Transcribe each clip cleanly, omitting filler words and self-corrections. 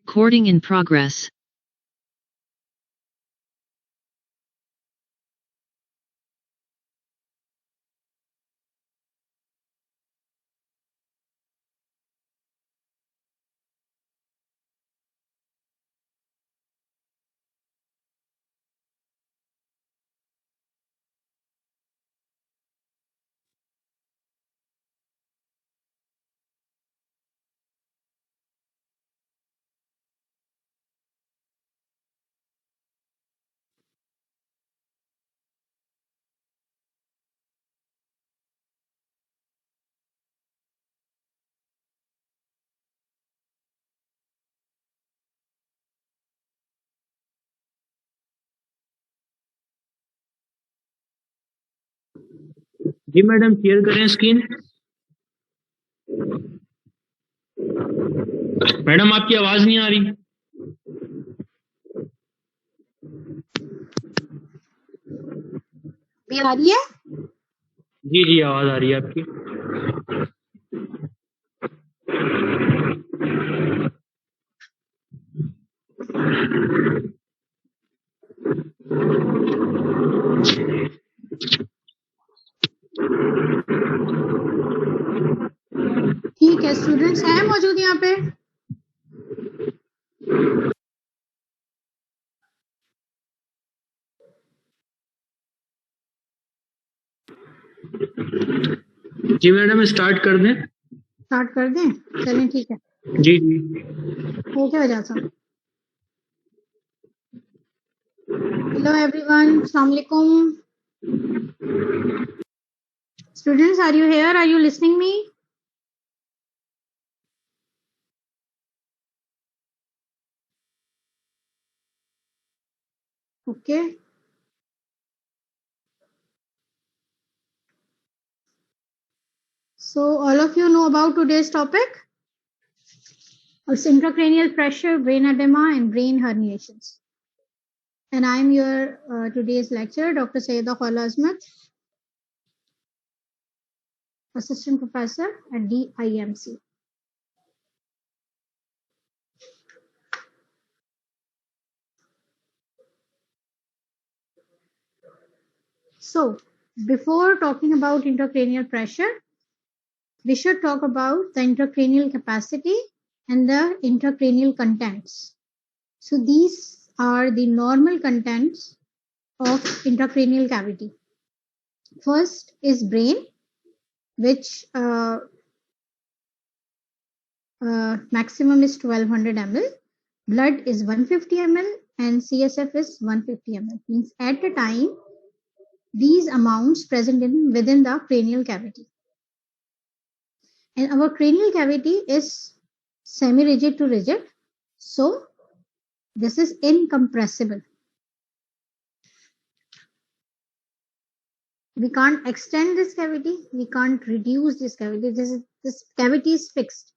Recording in progress. जी madam share करें screen. Madam आपकी आवाज नहीं आ रही। आ रही है? जी जी आवाज आ रही है आपकी। ठीक है, स्टूडेंट्स हैं मौजूद यहाँ पे? जी मैडम स्टार्ट कर दें। स्टार्ट कर दें? चलें ठीक है। जी जी हो क्या वजह से? हेलो एवरीवन, अस्सलाम वालेकुम। Students, are you here? Are you listening me? Okay. So all of you know about today's topic. It's intracranial pressure, brain edema, and brain herniations. And I'm your today's lecturer, Dr. Syeda Khoula Azmat, Assistant Professor at DIMC. So before talking about intracranial pressure, we should talk about the intracranial capacity and the intracranial contents. So these are the normal contents of intracranial cavity. First is brain, which maximum is 1200 ml, blood is 150 ml, and CSF is 150 ml. Means at a time, these amounts present within the cranial cavity. And our cranial cavity is semi-rigid to rigid, so this is incompressible. We can't extend this cavity, we can't reduce this cavity. This cavity is fixed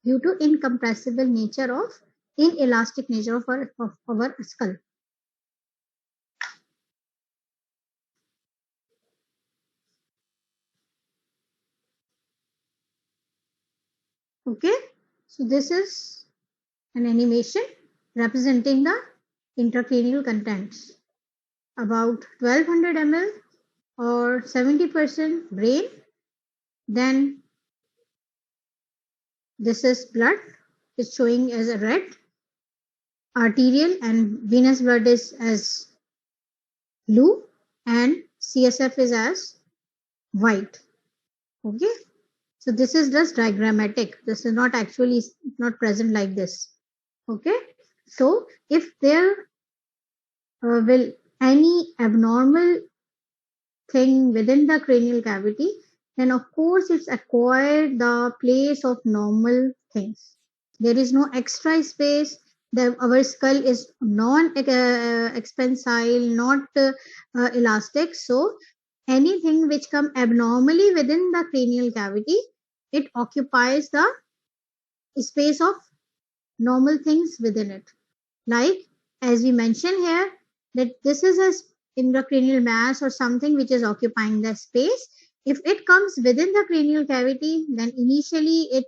due to incompressible nature of inelastic nature of our skull. Okay, so this is an animation representing the intracranial contents. About 1200 ml or 70% brain. Then this is blood, it's showing as a red. Arterial and venous blood is as blue, and CSF is as white. Okay, so this is just diagrammatic. This is not actually not present like this. Okay, so if there will any abnormal thing within the cranial cavity, then of course it's acquired the place of normal things. There is no extra space. Our skull is non-expansile, not elastic. So anything which come abnormally within the cranial cavity, it occupies the space of normal things within it. Like as we mentioned here, that this is a intracranial mass or something which is occupying the space. If it comes within the cranial cavity, then initially it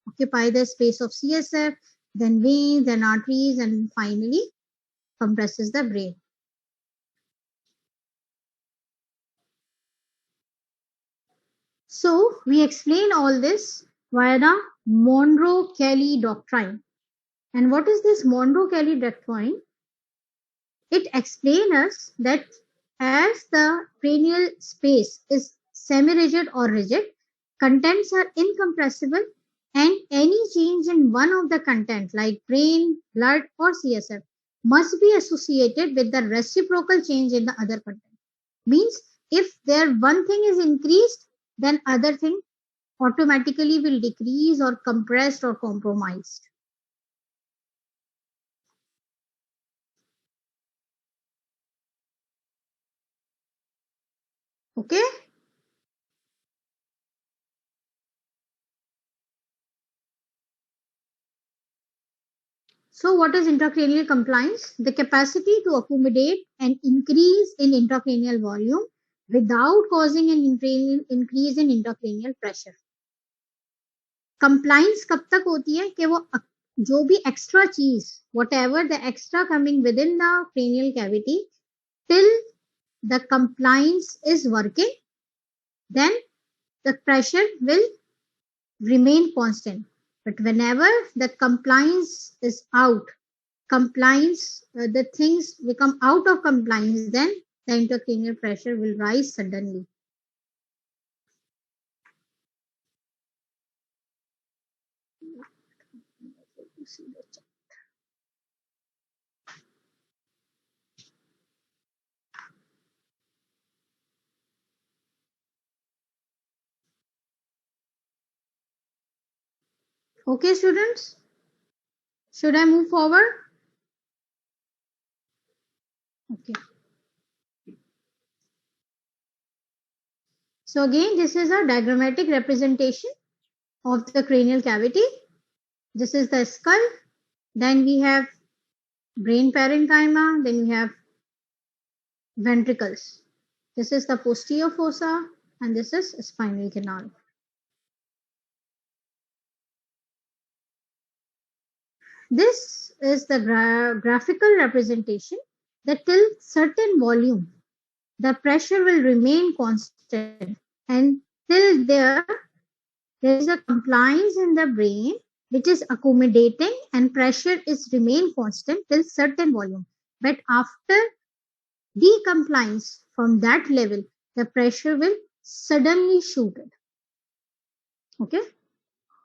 occupies the space of CSF, then veins, then arteries, and finally compresses the brain. So we explain all this via the Monro-Kellie doctrine. And what is this Monro-Kellie doctrine? It explains us that as the cranial space is semi-rigid or rigid, contents are incompressible, and any change in one of the content like brain, blood, or CSF must be associated with the reciprocal change in the other content. Means if there one thing is increased, then other thing automatically will decrease or compressed or compromised. Okay. So what is intracranial compliance? The capacity to accommodate an increase in intracranial volume without causing an increase in intracranial pressure. Compliance कब तक होती है कि वो जो भी extra चीज, whatever the extra coming within the cranial cavity, till the compliance is working, then the pressure will remain constant. But whenever the compliance is out, the things become out of compliance, then the intracranial pressure will rise suddenly. Okay, students, should I move forward? Okay. So again, this is a diagrammatic representation of the cranial cavity. This is the skull. Then we have brain parenchyma. Then we have ventricles. This is the posterior fossa, and this is spinal canal. This is the graphical representation that till certain volume, the pressure will remain constant, and till there is a compliance in the brain which is accommodating, and pressure is remain constant till certain volume. But after decompliance from that level, the pressure will suddenly shoot it. Okay,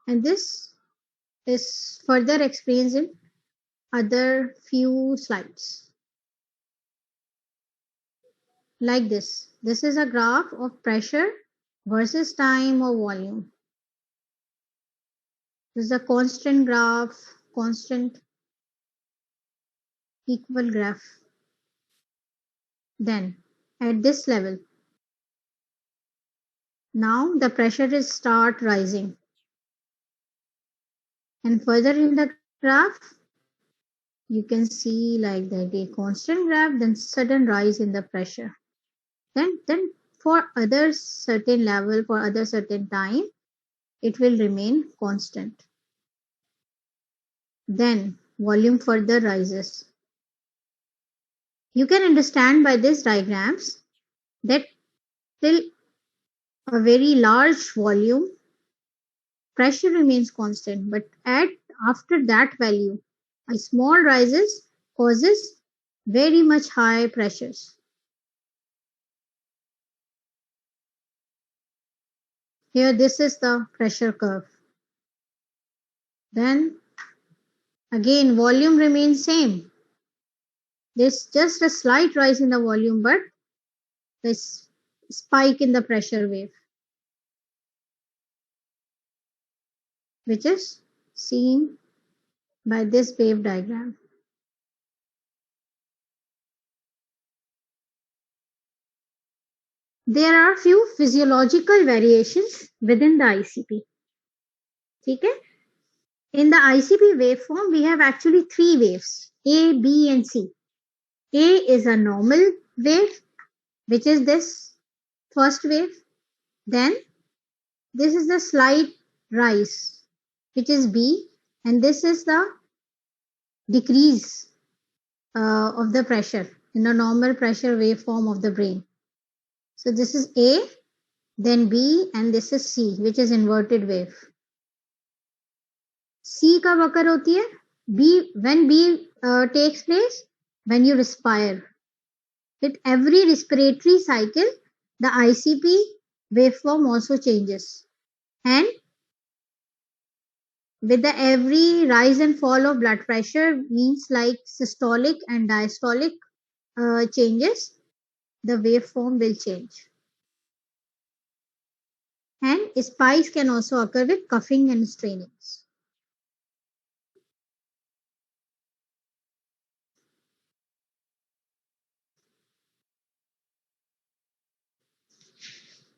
and this is further explained in other few slides. Like this. This is a graph of pressure versus time or volume. This is a constant graph, constant equal graph. Then at this level, now the pressure is start rising. And further in the graph, you can see like that a constant graph, then sudden rise in the pressure. Then for other certain level, for other certain time, it will remain constant. Then volume further rises. You can understand by these diagrams that till a very large volume, pressure remains constant, but after that value, a small rises causes very much high pressures. Here, this is the pressure curve. Then again, volume remains same. There's just a slight rise in the volume, but this spike in the pressure wave, which is seen by this wave diagram. There are few physiological variations within the ICP. Okay? In the ICP waveform, we have actually three waves, A, B, and C. A is a normal wave, which is this first wave. Then this is the slight rise, which is B, and this is the decrease of the pressure in a normal pressure waveform of the brain. So this is A, then B, and this is C, which is inverted wave. C कब occur होती है? When B takes place, when you respire. With every respiratory cycle, the ICP waveform also changes. And with the every rise and fall of blood pressure means like systolic and diastolic changes, the waveform will change. And spikes can also occur with coughing and strainings.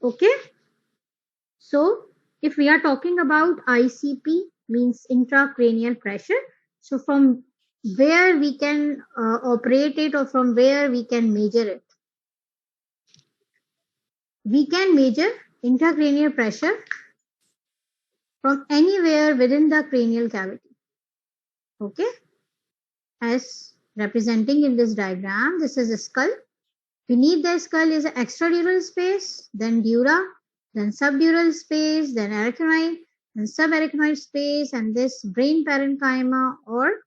Okay. So if we are talking about ICP means intracranial pressure, so from where we can operate it or from where we can measure it. We can measure intracranial pressure from anywhere within the cranial cavity. Okay. As representing in this diagram, this is a skull. Beneath the skull is an extradural space, then dura, then subdural space, then arachnoid, then subarachnoid space, and this brain parenchyma or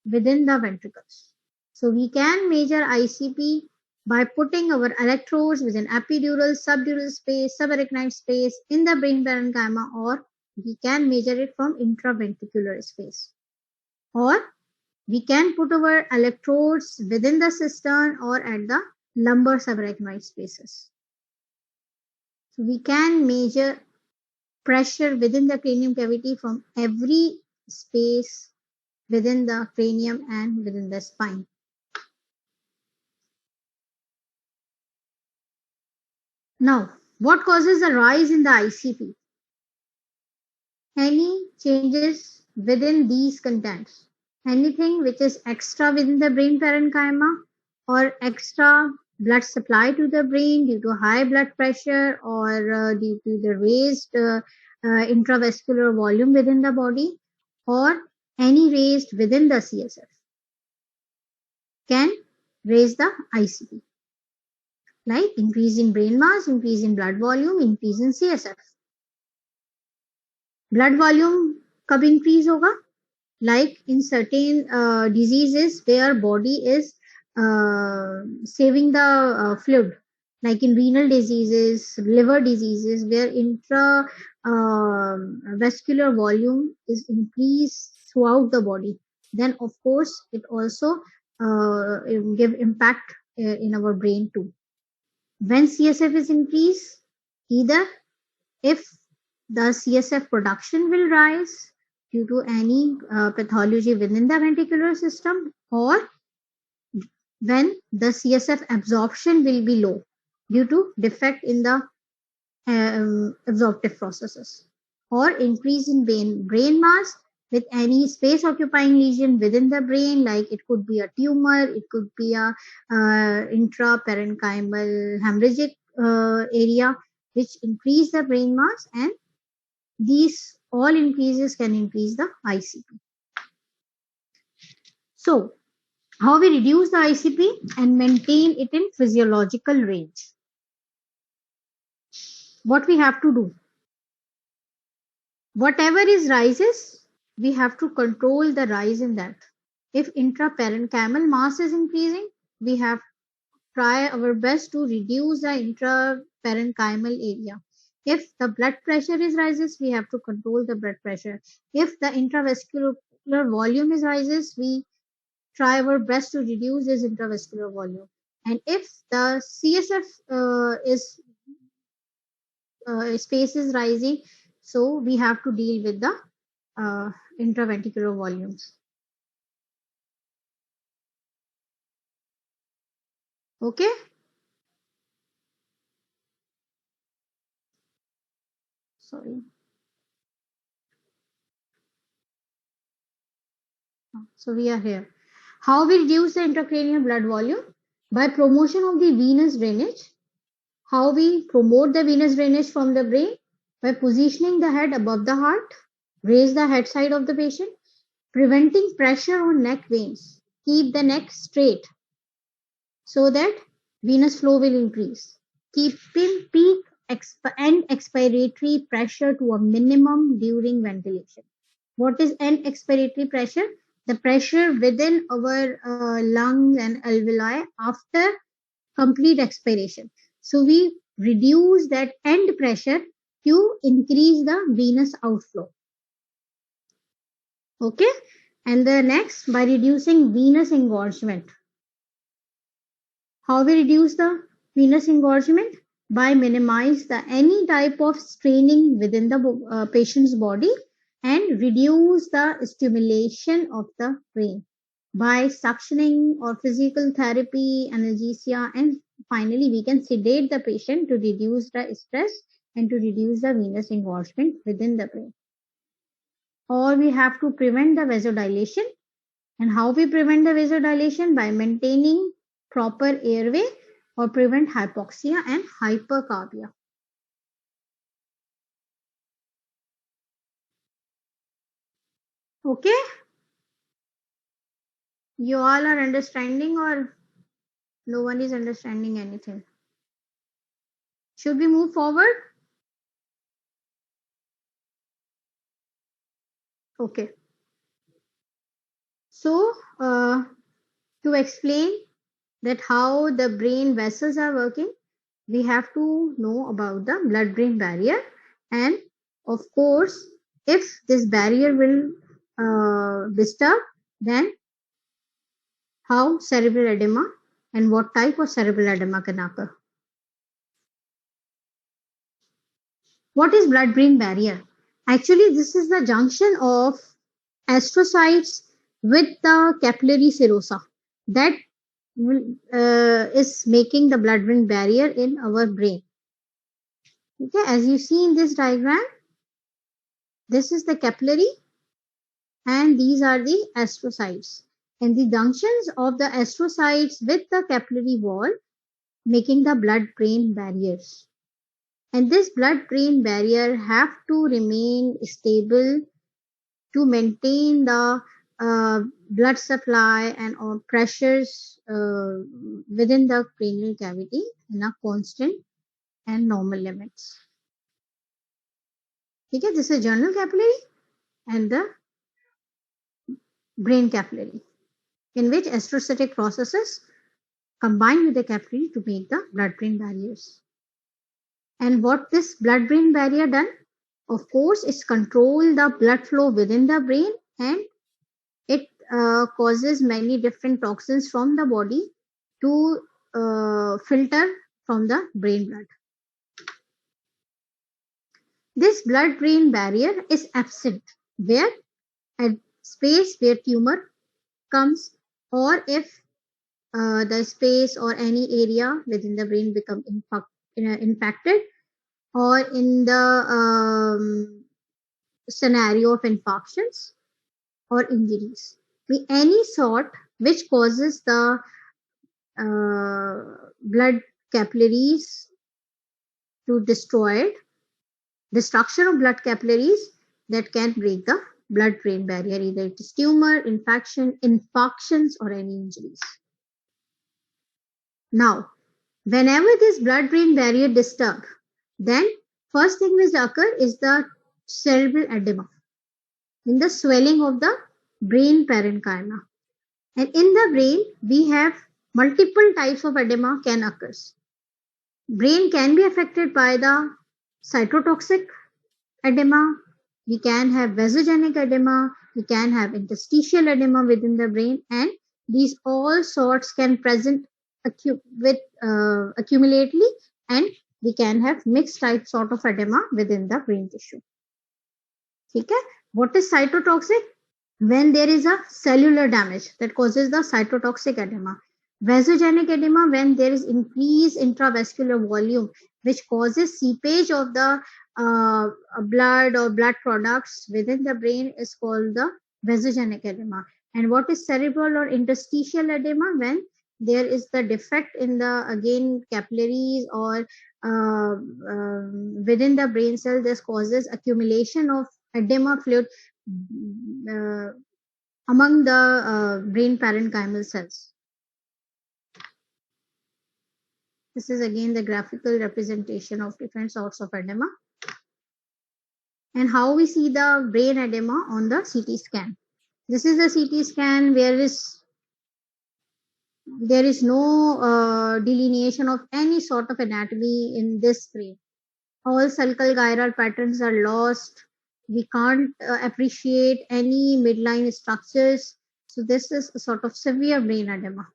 within the ventricles. So we can measure ICP by putting our electrodes within epidural, subdural space, subarachnoid space in the brain parenchyma, or we can measure it from intraventricular space. Or we can put our electrodes within the cistern or at the lumbar subarachnoid spaces. So we can measure pressure within the cranium cavity from every space within the cranium and within the spine. Now, what causes a rise in the ICP? Any changes within these contents. Anything which is extra within the brain parenchyma or extra blood supply to the brain due to high blood pressure or due to the raised intravascular volume within the body or any raised within the CSF can raise the ICP, like increase in brain mass, increase in blood volume, increase in CSF. Blood volume कब increase होगा? Like in certain diseases where body is saving the fluid, like in renal diseases, liver diseases, where intravascular volume is increased throughout the body, then of course it also give impact in our brain too. When CSF is increased, either if the CSF production will rise due to any pathology within the ventricular system, or when the CSF absorption will be low due to defect in the absorptive processes, or increase in brain mass with any space occupying lesion within the brain, like it could be a tumor, it could be a intraparenchymal hemorrhagic area which increase the brain mass, and these all increases can increase the ICP. So, how we reduce the ICP and maintain it in physiological range? What we have to do? Whatever is rises, we have to control the rise in that. If intraparenchymal mass is increasing, we have try our best to reduce the intraparenchymal area. If the blood pressure is rises, we have to control the blood pressure. If the intravascular volume is rises, we try our best to reduce this intravascular volume. And if the CSF space is rising, so we have to deal with the intraventricular volumes. Okay. Sorry. So we are here. How we reduce the intracranial blood volume? By promotion of the venous drainage. How we promote the venous drainage from the brain? By positioning the head above the heart, raise the head side of the patient, preventing pressure on neck veins. Keep the neck straight so that venous flow will increase. Keeping peak and expiratory pressure to a minimum during ventilation. What is end expiratory pressure? The pressure within our lungs and alveoli after complete expiration. So we reduce that end pressure to increase the venous outflow. Okay. And the next, by reducing venous engorgement. How we reduce the venous engorgement? By minimize the any type of straining within the patient's body and reduce the stimulation of the brain by suctioning or physical therapy, analgesia, and finally we can sedate the patient to reduce the stress and to reduce the venous engorgement within the brain. Or we have to prevent the vasodilation. And how we prevent the vasodilation? By maintaining proper airway or prevent hypoxia and hypercarbia. Okay? You all are understanding or no one is understanding anything? Should we move forward? Okay. So, to explain that how the brain vessels are working, we have to know about the blood-brain barrier. And of course, if this barrier will disturb, then how cerebral edema and what type of cerebral edema can occur. What is blood-brain barrier? Actually, this is the junction of astrocytes with the capillary serosa that is making the blood-brain barrier in our brain. Okay, as you see in this diagram, this is the capillary and these are the astrocytes. And the junctions of the astrocytes with the capillary wall making the blood-brain barriers. And this blood-brain barrier have to remain stable to maintain the blood supply and pressures within the cranial cavity in a constant and normal limits. Okay, this is general capillary and the brain capillary, in which astrocytic processes combine with the capillary to make the blood-brain barriers. And what this blood-brain barrier done? Of course, is control the blood flow within the brain and it causes many different toxins from the body to filter from the brain blood. This blood-brain barrier is absent where at space where tumor comes or if the space or any area within the brain become infected or in the scenario of infarctions or injuries. Any sort which causes the blood capillaries to destroyed, destruction of blood capillaries that can break the blood-brain barrier, either it is tumor, infection, infarctions or any injuries. Now, whenever this blood-brain barrier disturbed, then first thing which occur is the cerebral edema in the swelling of the brain parenchyma. And in the brain, we have multiple types of edema can occur. Brain can be affected by the cytotoxic edema. We can have vasogenic edema. We can have interstitial edema within the brain, and these all sorts can present accumulately, and we can have mixed type sort of edema within the brain tissue. Okay? What is cytotoxic? When there is a cellular damage that causes the cytotoxic edema. Vasogenic edema, when there is increased intravascular volume which causes seepage of the blood or blood products within the brain is called the vasogenic edema. And what is cerebral or interstitial edema? When there is the defect in the again capillaries or within the brain cell, this causes accumulation of edema fluid among the brain parenchymal cells. This is again the graphical representation of different sorts of edema and how we see the brain edema on the CT scan. This is the CT scan where there is no delineation of any sort of anatomy in this brain. All sulcal gyral patterns are lost. We can't appreciate any midline structures. So this is a sort of severe brain edema.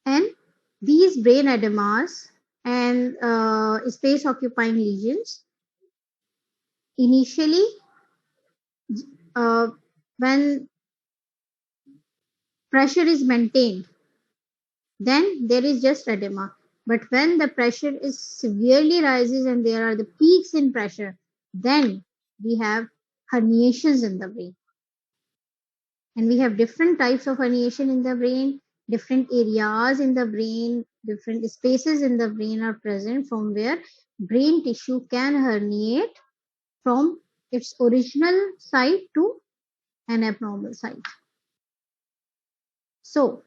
And these brain edemas and space occupying lesions initially when pressure is maintained, then there is just edema. But when the pressure is severely rises and there are the peaks in pressure, then we have herniations in the brain. And we have different types of herniation in the brain, different areas in the brain, different spaces in the brain are present from where brain tissue can herniate from its original site to an abnormal site. So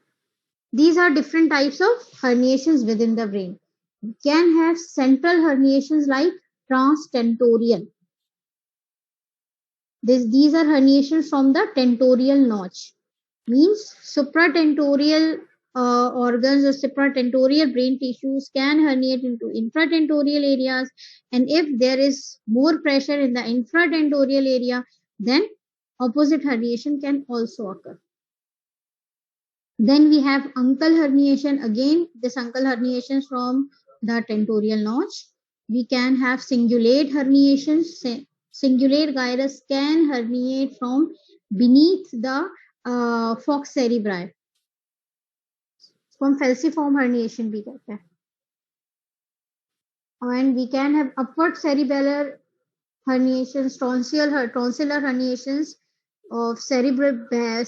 these are different types of herniations within the brain. We can have central herniations like transtentorial. These are herniations from the tentorial notch. Means supratentorial organs or supratentorial brain tissues can herniate into infratentorial areas, and if there is more pressure in the infratentorial area, then opposite herniation can also occur. Then we have uncal herniation. Again, this uncal herniation from the tentorial notch. We can have cingulate herniations. Cingulate gyrus can herniate from beneath the fox cerebri. From falciform herniation भी कहते हैं. And we can have upward cerebellar herniations, tonsillar herniations of cerebellar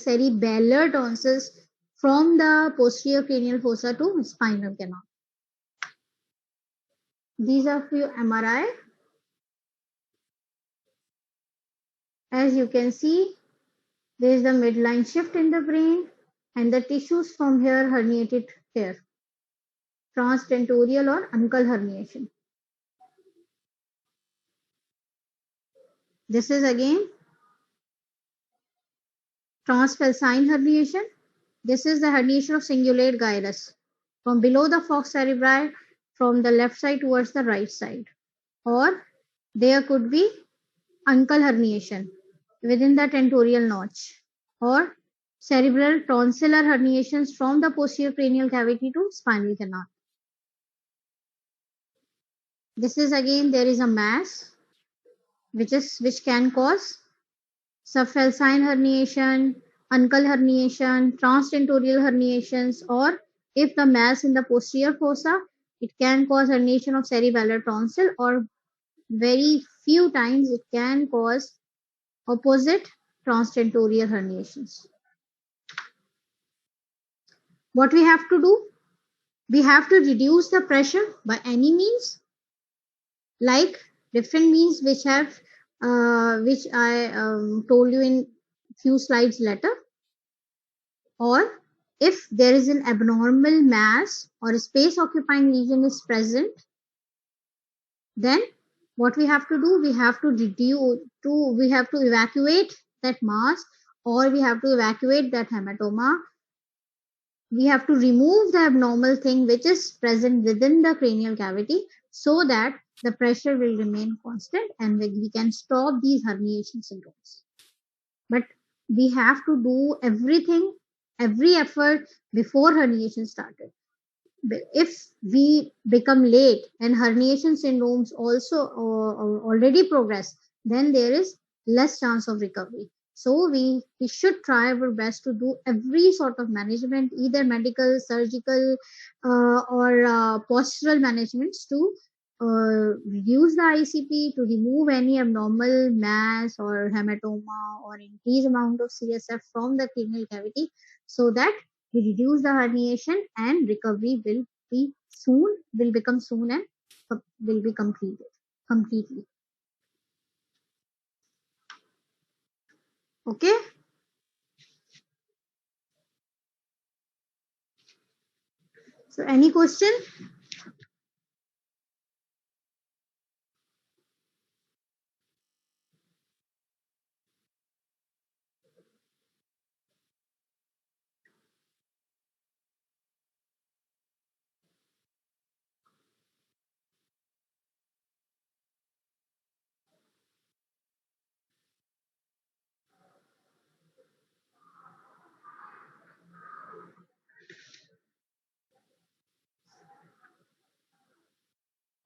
tonsils from the posterior cranial fossa to spinal canal. These are few MRI. As you can see, there is the midline shift in the brain and the tissues from here herniated here. Transtentorial or uncal herniation. This is again transfalcine herniation. This is the herniation of cingulate gyrus from below the fox cerebri from the left side towards the right side. Or there could be uncal herniation within the tentorial notch, or cerebral tonsillar herniations from the posterior cranial cavity to spinal canal. This is again, there is a mass which can cause subfalcine herniation, uncal herniation, transtentorial herniations, or if the mass in the posterior fossa, it can cause herniation of cerebellar tonsil, or very few times it can cause opposite transtentorial herniations. What we have to do? We have to reduce the pressure by any means, like different means which I told you in few slides later. Or if there is an abnormal mass or a space occupying lesion is present, then what we have to do? We have to evacuate that mass, or we have to evacuate that hematoma. We have to remove the abnormal thing which is present within the cranial cavity so that the pressure will remain constant and we can stop these herniation syndromes. But we have to do everything, every effort before herniation started. If we become late and herniation syndromes also already progress, then there is less chance of recovery. So we should try our best to do every sort of management, either medical, surgical, or postural managements to reduce the ICP, to remove any abnormal mass or hematoma or increase amount of CSF from the cranial cavity, so that we reduce the herniation and recovery will become soon and will be completed completely. Okay. So any question?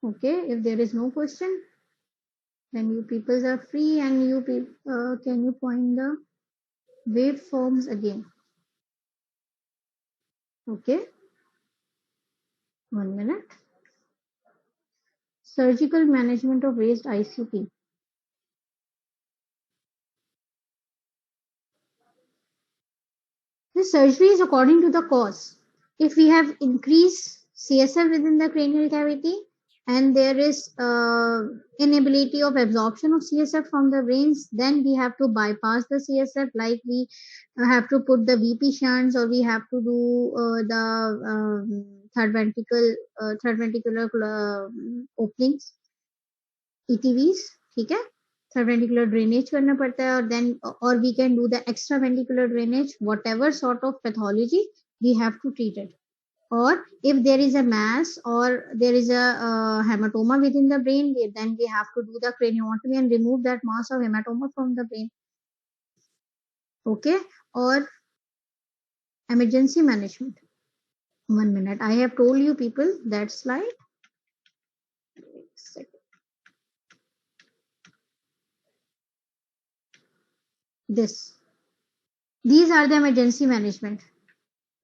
Okay, if there is no question, then you people are free and you can you point the waveforms again. Okay, 1 minute. Surgical management of raised ICP. The surgery is according to the cause. If we have increased CSF within the cranial cavity and there is inability of absorption of CSF from the brains, then we have to bypass the CSF, like we have to put the VP shunts, or we have to do the third ventricular openings, ETVs. ठीक है, third ventricular drainage करना पड़ता है, और then or we can do the extra ventricular drainage. Whatever sort of pathology, we have to treat it. Or if there is a mass or there is a hematoma within the brain, then we have to do the craniotomy and remove that mass of hematoma from the brain. Okay. Or emergency management. 1 minute. I have told you people that slide. These are the emergency management.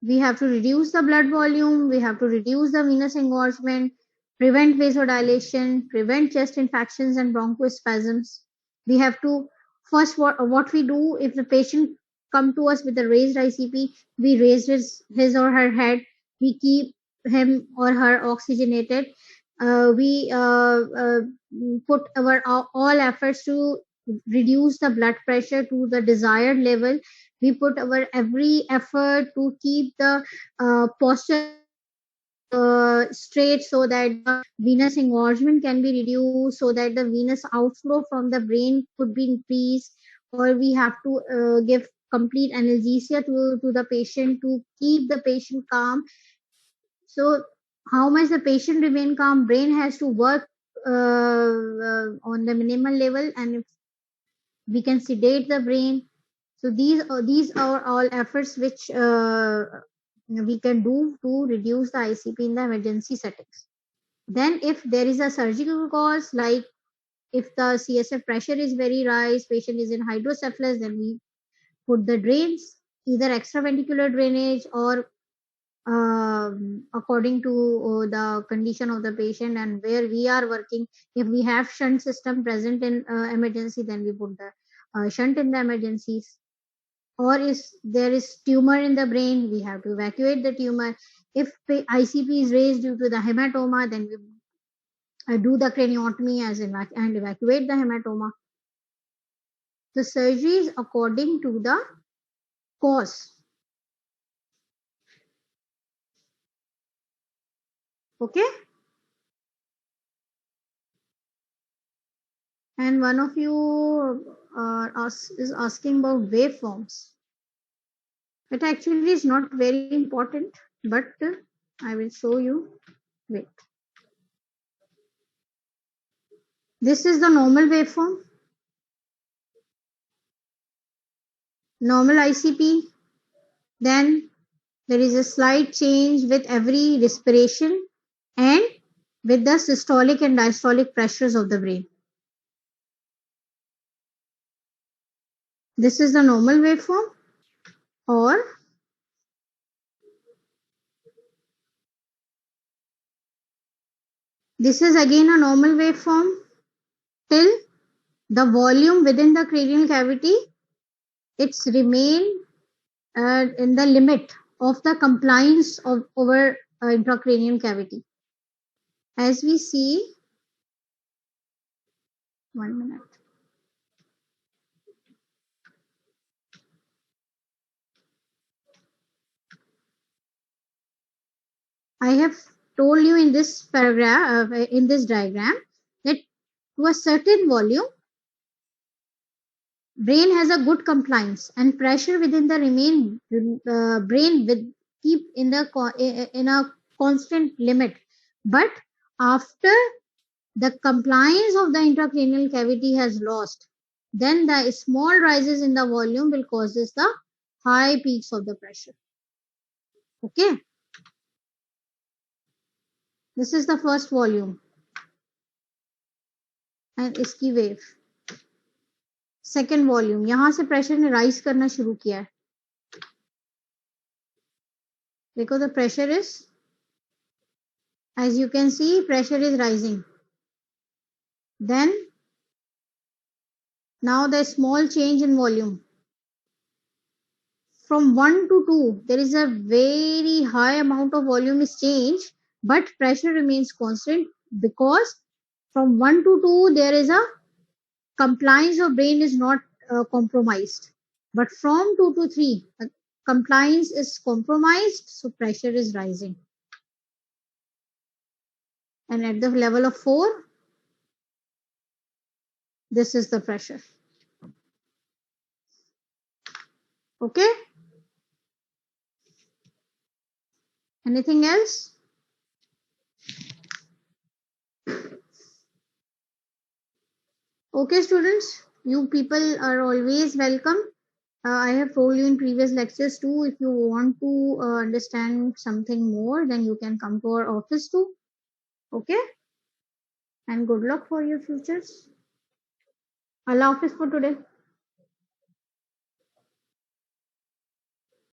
We have to reduce the blood volume, we have to reduce the venous engorgement, prevent vasodilation, prevent chest infections and bronchospasms. We have to first, what we do, if the patient come to us with a raised ICP, we raise his or her head, we keep him or her oxygenated. We put our all efforts to reduce the blood pressure to the desired level. We put our every effort to keep the posture straight, so that the venous engorgement can be reduced, so that the venous outflow from the brain could be increased. Or we have to give complete analgesia to the patient to keep the patient calm. So how much the patient remain calm, brain has to work on the minimal level, and if we can sedate the brain. So these are all efforts which we can do to reduce the ICP in the emergency settings. Then if there is a surgical cause, like if the CSF pressure is very rise, patient is in hydrocephalus, then we put the drains, either extraventricular drainage or according to the condition of the patient and where we are working. If we have shunt system present in emergency, then we put the shunt in the emergencies. Or if there is tumor in the brain, we have to evacuate the tumor. If ICP is raised due to the hematoma, then we do the craniotomy and evacuate the hematoma. The surgery is according to the cause. Okay. And one of you is asking about waveforms. It actually is not very important, but I will show you. Wait. This is the normal waveform. Normal ICP. Then there is a slight change with every respiration and with the systolic and diastolic pressures of the brain. This is the normal waveform. Or this is again a normal waveform till the volume within the cranial cavity, it's remain in the limit of the compliance of our intracranial cavity. As we see, 1 minute. I have told you in this paragraph, in this diagram, that to a certain volume, brain has a good compliance and pressure within the brain with keep in a constant limit. But after the compliance of the intracranial cavity has lost, then the small rises in the volume will causes the high peaks of the pressure. Okay, this is the first volume and इसकी wave. Second volume, यहाँ से pressure ने rise करना शुरू किया है. देखो, the pressure is, as you can see, pressure is rising. Then now the small change in volume. From 1 to 2, there is a very high amount of volume is changed, but pressure remains constant because from 1 to 2, there is a compliance of brain is not compromised. But from 2 to 3, compliance is compromised, so pressure is rising. And at the level of 4, this is the pressure. Okay? Anything else? Okay, students, you people are always welcome. I have told you in previous lectures too, if you want to understand something more, then you can come to our office too. Okay? And good luck for your futures. Allah Hafiz for today.